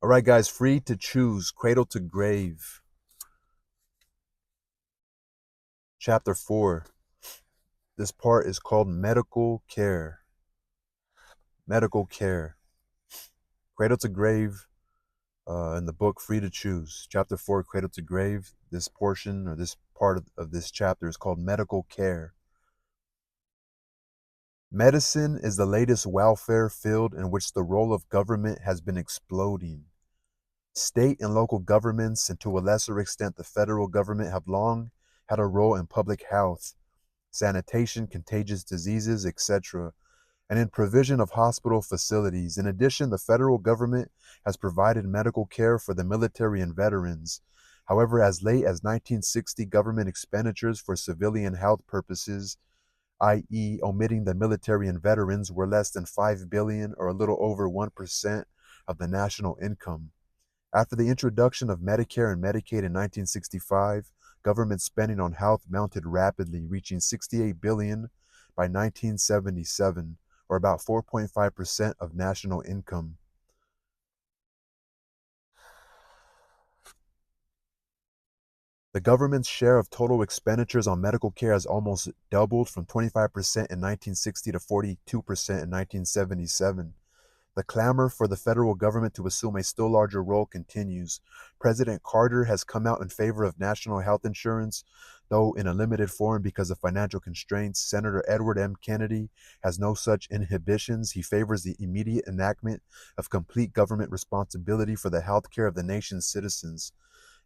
All right, guys, free to choose, cradle to grave. Chapter 4. This part is called medical care. Medical care. Cradle to grave in the book Free to Choose. Chapter 4, Cradle to Grave. This portion or this part of this chapter is called medical care. Medicine is the latest welfare field in which the role of government has been exploding. State and local governments, and to a lesser extent the federal government, have long had a role in public health, sanitation, contagious diseases, etc., and in provision of hospital facilities. In addition, the federal government has provided medical care for the military and veterans. However, as late as 1960, government expenditures for civilian health purposes, i.e., omitting the military and veterans, were less than 5 billion or a little over 1% of the national income. After the introduction of Medicare and Medicaid in 1965, government spending on health mounted rapidly, reaching 68 billion by 1977, or about 4.5% of national income. The government's share of total expenditures on medical care has almost doubled from 25% in 1960 to 42% in 1977. The clamor for the federal government to assume a still larger role continues. President Carter has come out in favor of national health insurance, though in a limited form because of financial constraints. Senator Edward M. Kennedy has no such inhibitions. He favors the immediate enactment of complete government responsibility for the health care of the nation's citizens.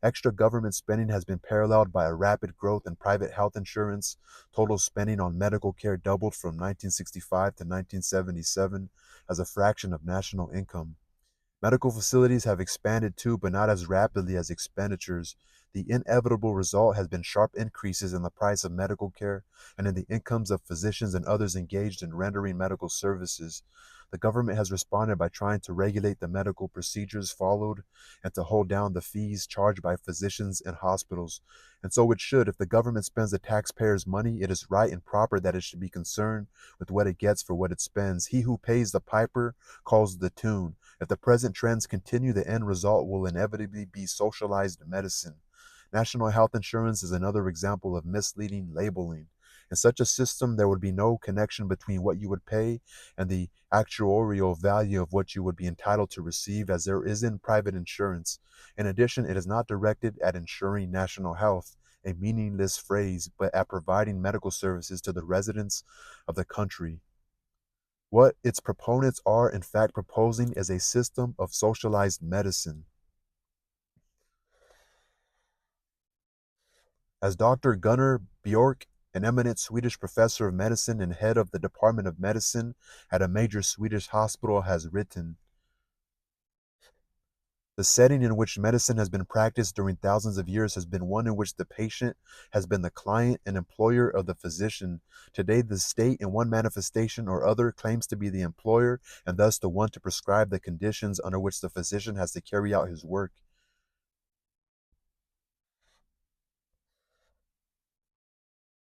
Extra government spending has been paralleled by a rapid growth in private health insurance. Total spending on medical care doubled from 1965 to 1977 as a fraction of national income. Medical facilities have expanded too, but not as rapidly as expenditures. The inevitable result has been sharp increases in the price of medical care and in the incomes of physicians and others engaged in rendering medical services. The government has responded by trying to regulate the medical procedures followed and to hold down the fees charged by physicians and hospitals. And so it should. If the government spends the taxpayers' money, it is right and proper that it should be concerned with what it gets for what it spends. He who pays the piper calls the tune. If the present trends continue, the end result will inevitably be socialized medicine. National health insurance is another example of misleading labeling. In such a system, there would be no connection between what you would pay and the actuarial value of what you would be entitled to receive, as there is in private insurance. In addition, it is not directed at ensuring national health, a meaningless phrase, but at providing medical services to the residents of the country. What its proponents are, in fact, proposing is a system of socialized medicine. As Doctor Gunnar Bjork, an eminent Swedish professor of medicine and head of the Department of Medicine at a major Swedish hospital, has written, the setting in which medicine has been practiced during thousands of years has been one in which the patient has been the client and employer of the physician. Today, the state, in one manifestation or other, claims to be the employer and thus the one to prescribe the conditions under which the physician has to carry out his work.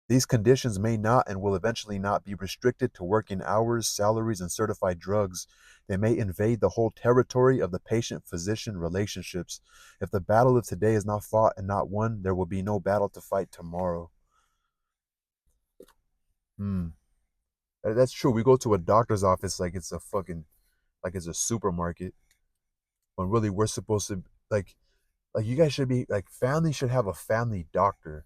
These conditions may not and will eventually not be restricted to working hours, salaries, and certified drugs. They may invade the whole territory of the patient-physician relationships. If the battle of today is not fought and not won, there will be no battle to fight tomorrow. Hmm. That's true. We go to a doctor's office like it's a fucking, like it's a supermarket, when really we're supposed to, like you guys should be, like, family should have a family doctor.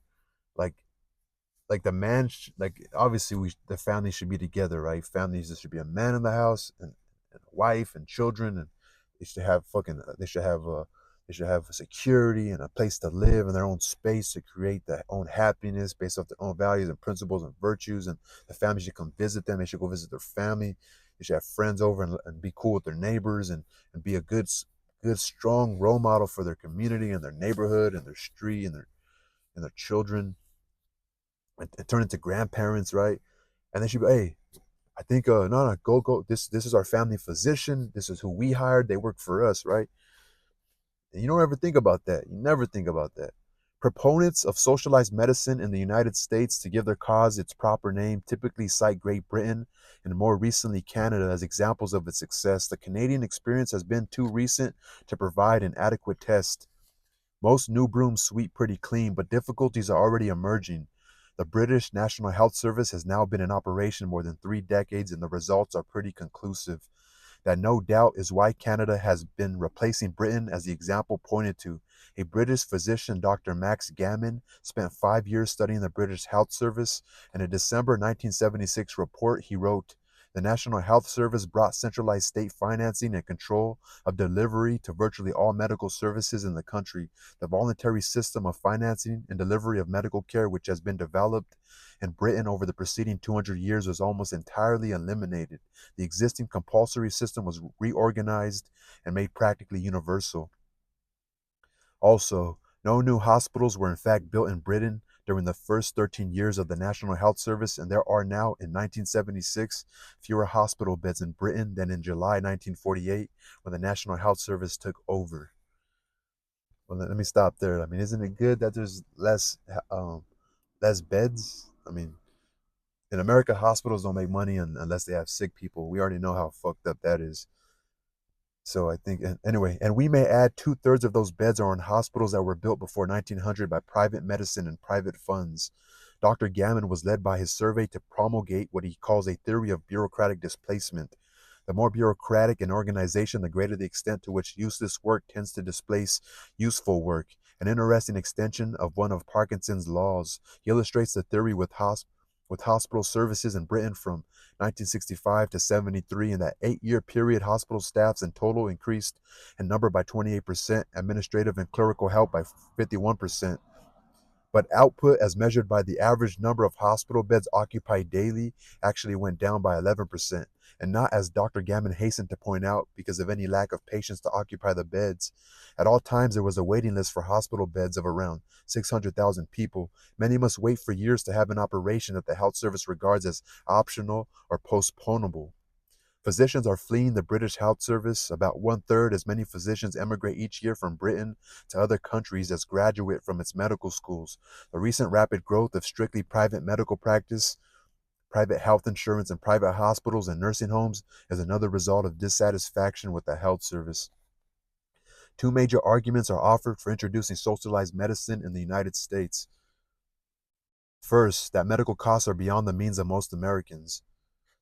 Like, the man like, obviously the family should be together, right? Families, there should be a man in the house, and a wife and children, and they should have fucking they should have security and a place to live and their own space to create their own happiness based off their own values and principles and virtues. And the family should come visit them. They should go visit their family. They should have friends over, and be cool with their neighbors, and be a good strong role model for their community and their neighborhood and their street and their children, and turn into grandparents, right? And then she'd be, hey, I think no, go. This is our family physician. This is who we hired. They work for us, right? And you don't ever think about that. You never think about that. Proponents of socialized medicine in the United States, to give their cause its proper name, typically cite Great Britain and more recently Canada as examples of its success. The Canadian experience has been too recent to provide an adequate test. Most new brooms sweep pretty clean, but difficulties are already emerging. The British National Health Service has now been in operation more than 3 decades, and the results are pretty conclusive. That no doubt is why Canada has been replacing Britain as the example pointed to. A British physician, Dr. Max Gammon, spent 5 years studying the British Health Service. In a December 1976 report, he wrote, "The National Health Service brought centralized state financing and control of delivery to virtually all medical services in the country. The voluntary system of financing and delivery of medical care, which has been developed in Britain over the preceding 200 years, was almost entirely eliminated. The existing compulsory system was reorganized and made practically universal. Also, no new hospitals were in fact built in Britain during the first 13 years of the National Health Service, and there are now, in 1976, fewer hospital beds in Britain than in July 1948 when the National Health Service took over." Well, let me stop there. I mean, isn't it good that there's less beds? I mean, in America, hospitals don't make money unless they have sick people. We already know how fucked up that is. So I think, anyway, and we may add 2/3 of those beds are in hospitals that were built before 1900 by private medicine and private funds. Dr. Gammon was led by his survey to promulgate what he calls a theory of bureaucratic displacement. The more bureaucratic an organization, the greater the extent to which useless work tends to displace useful work. An interesting extension of one of Parkinson's laws. He illustrates the theory with hospital services in Britain from 1965 to 73. In that 8 year period, hospital staffs in total increased in number by 28%, administrative and clerical help by 51%. But output, as measured by the average number of hospital beds occupied daily, actually went down by 11%. And not, as Dr. Gammon hastened to point out, because of any lack of patients to occupy the beds. At all times, there was a waiting list for hospital beds of around 600,000 people. Many must wait for years to have an operation that the health service regards as optional or postponable. Physicians are fleeing the British Health Service. About 1/3 as many physicians emigrate each year from Britain to other countries as graduate from its medical schools. The recent rapid growth of strictly private medical practice, private health insurance, and private hospitals and nursing homes is another result of dissatisfaction with the health service. Two major arguments are offered for introducing socialized medicine in the United States. First, that medical costs are beyond the means of most Americans.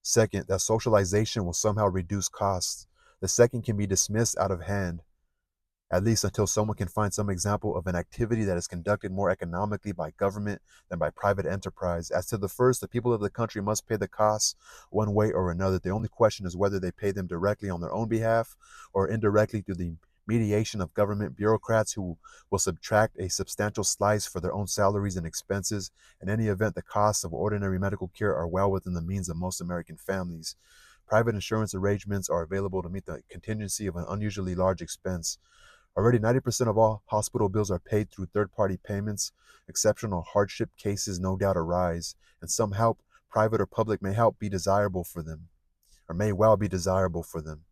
Second, that socialization will somehow reduce costs. The second can be dismissed out of hand, at least until someone can find some example of an activity that is conducted more economically by government than by private enterprise. As to the first, the people of the country must pay the costs one way or another. The only question is whether they pay them directly on their own behalf or indirectly through the mediation of government bureaucrats who will subtract a substantial slice for their own salaries and expenses. In any event, the costs of ordinary medical care are well within the means of most American families. Private insurance arrangements are available to meet the contingency of an unusually large expense. Already 90% of all hospital bills are paid through third-party payments. Exceptional hardship cases no doubt arise, and some help, private or public, may help be desirable for them, or may well be desirable for them.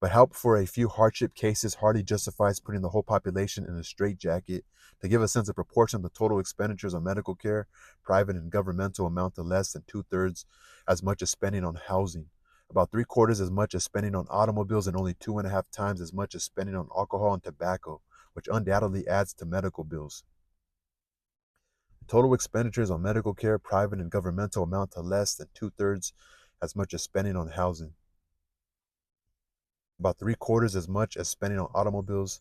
But help for a few hardship cases hardly justifies putting the whole population in a straitjacket. To give a sense of proportion, the total expenditures on medical care, private and governmental, amount to less than 2/3 as much as spending on housing, about 3/4 as much as spending on automobiles, and only 2.5 times as much as spending on alcohol and tobacco, which undoubtedly adds to medical bills. Total expenditures on medical care, private and governmental, amount to less than 2/3 as much as spending on housing, about 3/4 as much as spending on automobiles,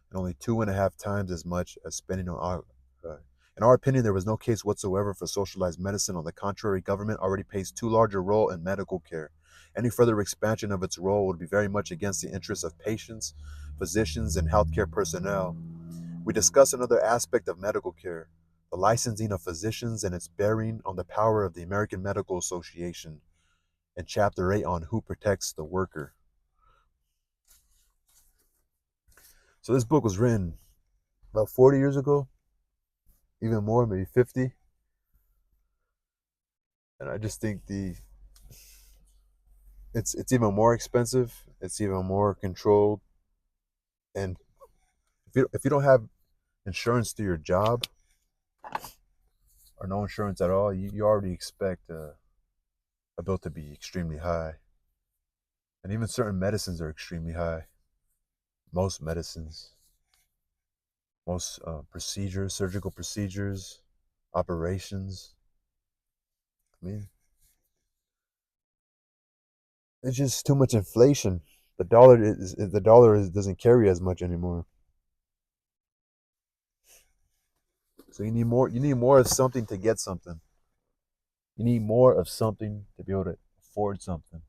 and only 2.5 times as much as spending on alcohol. In our opinion, there was no case whatsoever for socialized medicine. On the contrary, government already plays too large a role in medical care. Any further expansion of its role would be very much against the interests of patients, physicians, and healthcare personnel. We discuss another aspect of medical care, the licensing of physicians and its bearing on the power of the American Medical Association, in Chapter 8 on Who Protects the Worker. So this book was written about 40 years ago, even more, maybe 50. And I just think it's even more expensive. It's even more controlled. And if you don't have insurance through your job or no insurance at all, you already expect a bill to be extremely high. And even certain medicines are extremely high. Most medicines, most procedures, surgical procedures, operations. I mean, it's just too much inflation. The dollar doesn't carry as much anymore. So you need more. You need more of something to get something. You need more of something to be able to afford something.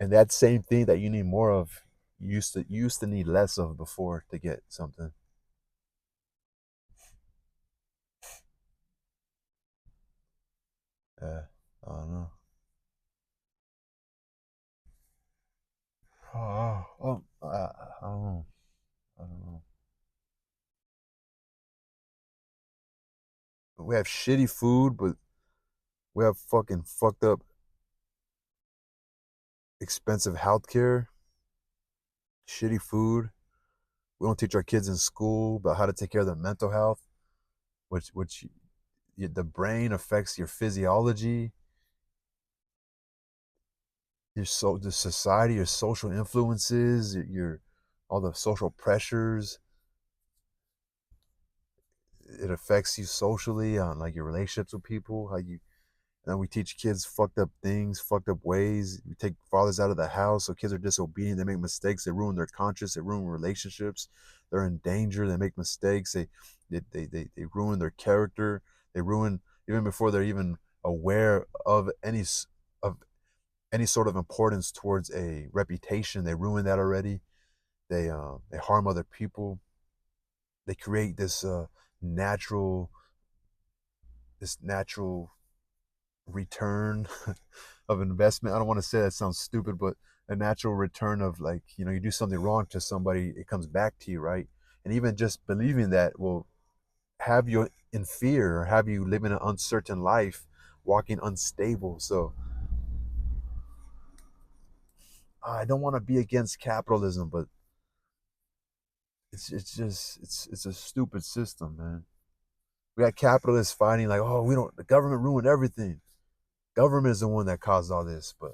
And that same thing that you need more of, you used to need less of before to get something. I don't know. I don't know. I don't know. We have shitty food, but we have fucking fucked up, expensive healthcare, shitty food. We don't teach our kids in school about how to take care of their mental health, which the brain affects your physiology, the society, your social influences, your all the social pressures. It affects you socially on like your relationships with people, how you. And then we teach kids fucked up things, fucked up ways. We take fathers out of the house, so kids are disobedient. They make mistakes. They ruin their conscience. They ruin relationships. They're in danger. They make mistakes. They ruin their character. They ruin even before they're even aware of of any sort of importance towards a reputation. They ruin that already. They harm other people. They create natural this natural return of investment. I don't want to say that sounds stupid, but a natural return of like, you do something wrong to somebody, it comes back to you, right? And even just believing that will have you in fear or have you living an uncertain life, walking unstable. So I don't want to be against capitalism, but it's a stupid system, man. We got capitalists fighting like, oh, we don't. The government ruined everything. Government is the one that caused all this, but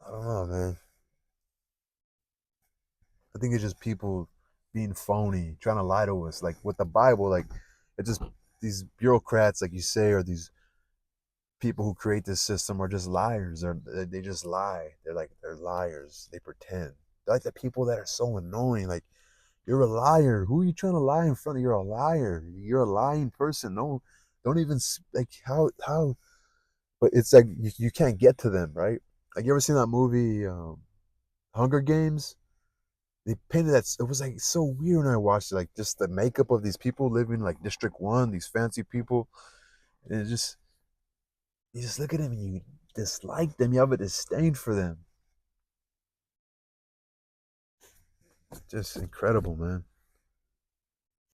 I don't know, man. I think it's just people being phony, trying to lie to us. Like with the Bible, like it's just these bureaucrats, like you say, or these people who create this system are just liars. Or they just lie. They're liars. They pretend. They're like the people that are so annoying. Like you're a liar. Who are you trying to lie in front of? You're a liar. You're a lying person. No, don't even like how. But it's like you can't get to them, right? Like you ever seen that movie, Hunger Games? They painted that. It was like so weird when I watched it. Like just the makeup of these people living like District 1, these fancy people, and it just you just look at them and you dislike them. You have a disdain for them. Just incredible, man.